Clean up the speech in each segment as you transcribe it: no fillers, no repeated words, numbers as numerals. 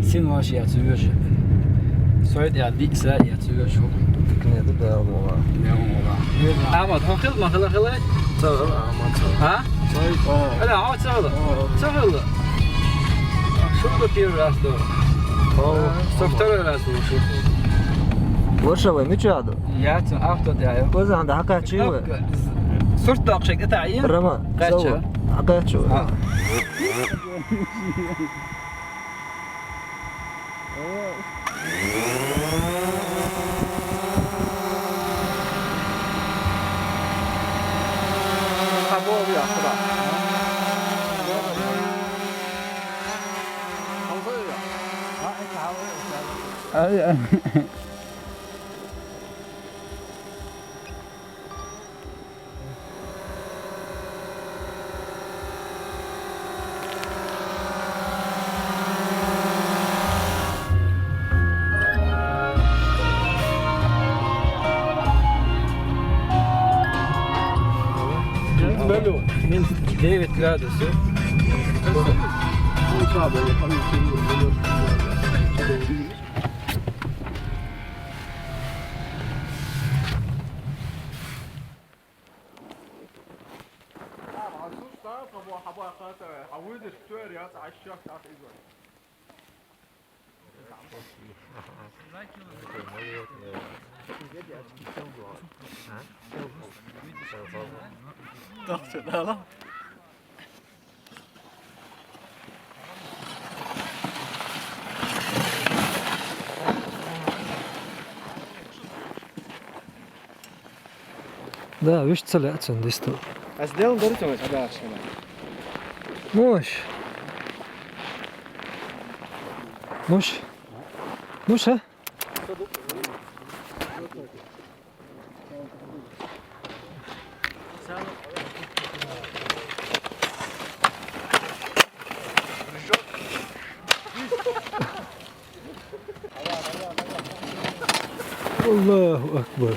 新华写主要是，所以呀，历史也主要是。Teknede de ama. Ne oldu? Ama takıl mı kılı kılı? Tağıl ama tağıl. Ha? Öyle ama çağılı. Çağılı. Şurada bir rastı. Software rastı şu. Boşa mı çağdı? Ya tüm hafta da. O zaman da haka çiğ. Surt da akşak etayın. Rama. Kaça? Haka çiğ. Bu oluyor aslında. Ay. Min David gradus. Да, видишь, целятся дистал. А сделал дорогу, да, все. Мощь. Мощь. Мощь, а? Allahu Akbar.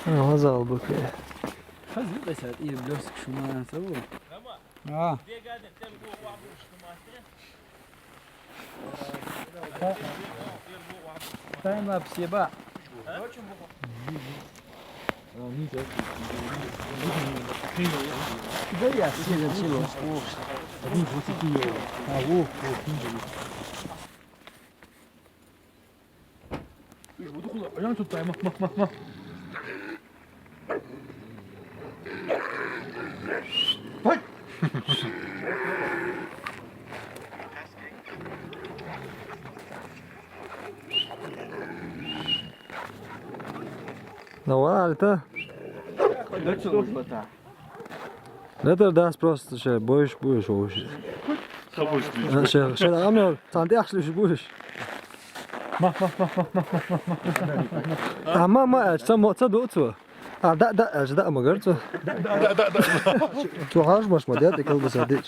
هذا البكاء Hazır da sen iyi biliyorsun şunu nasıl bu? Ha. Tamam hepsi bak. Güzel ya, sizin için o. Ha, bu. Ayağını tut dayı, bak. Давай, لا ترداس просто شيء بوش وش شيء عمل صندي أحلى شو بوش ما سمو تصدقوا دا أجداء ما قرته شو عاش مش مديات كل بس هديك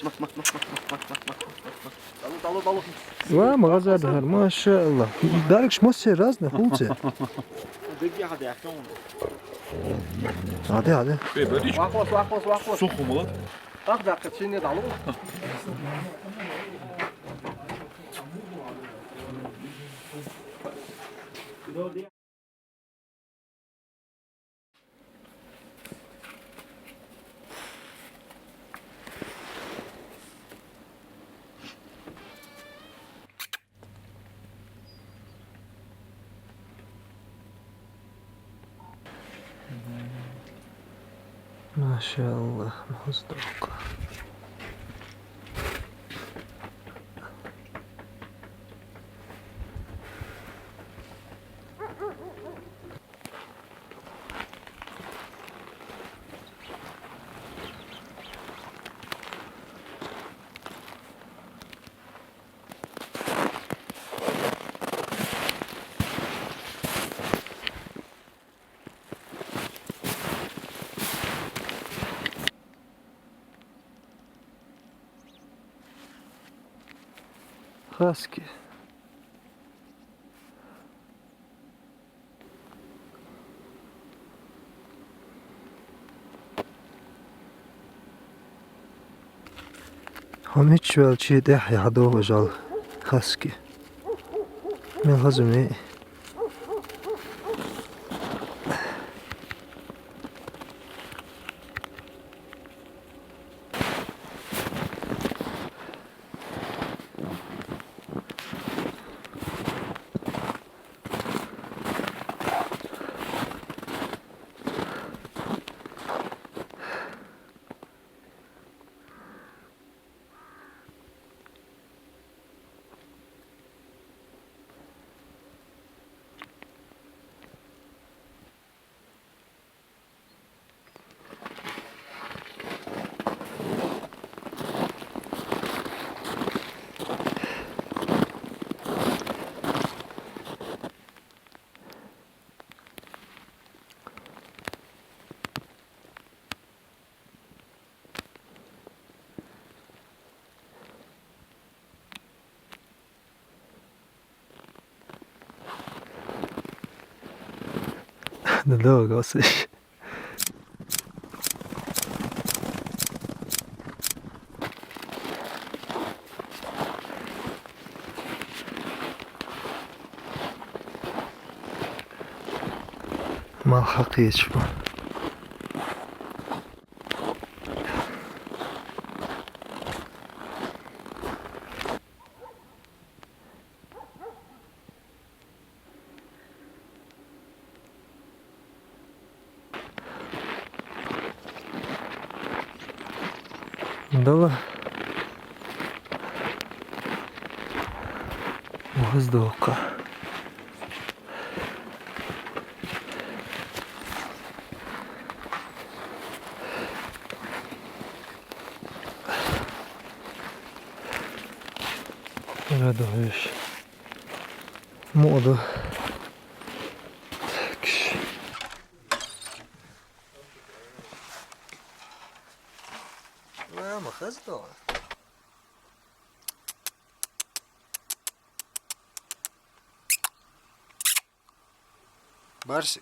ما غزال هر ما شاء الله داركش مصر رازنا خلصة hadi. Böyle hiç Bak. sokumu. Bak dakika şimdi dalı. ما شاء الله مصدق خاص که هم هیچ ولی چی ده یادو بجال خاص که من هزمه نداغ واسش ما حقيقي شو دابا وهزدوقة هذا ايش موضة ما خزدوقة برسك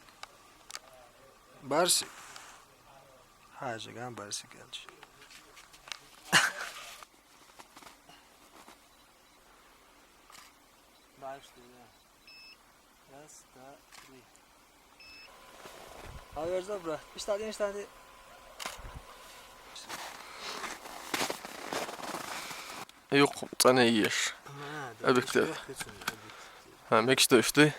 برسك حاجة كان برسك قالش Hayır zabra. İşte. Yok, sana yiyiş. Öbekte. Ha, mekşte işte.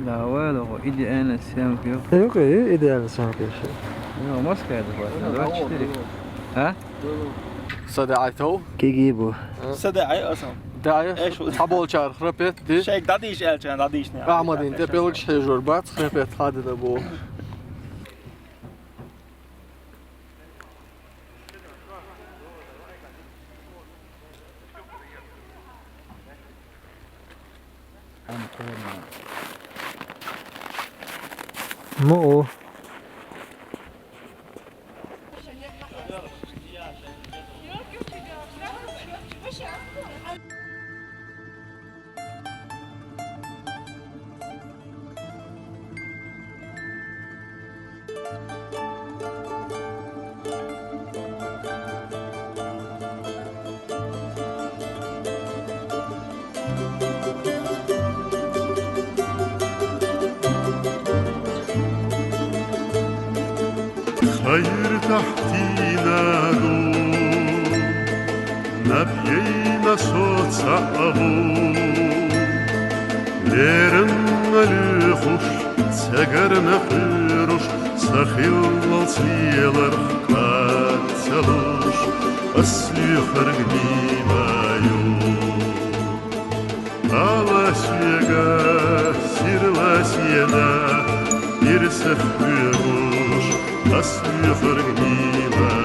لا والله ايدي انا السمك يو Yok iyi ideal sanki şey. يو ماسك هذا هو دلوقتي اشتري ها صداعته. Kiki bu. صداعي اصلا داعي. إيش هو؟ حبول شعر خربت دي. شيك داديش الجان داديشني احمد انت بيلك شجر بات خربت هذا ده بو. مو طير تحتينا دور نبينا صوت صعبو ليرنا لخوش سجرنا خيروش سخيل صيلر قاتلوش أصلي خرجني مايو Alaşıga sirlasiyana bir sefbüruş aslı fırgniva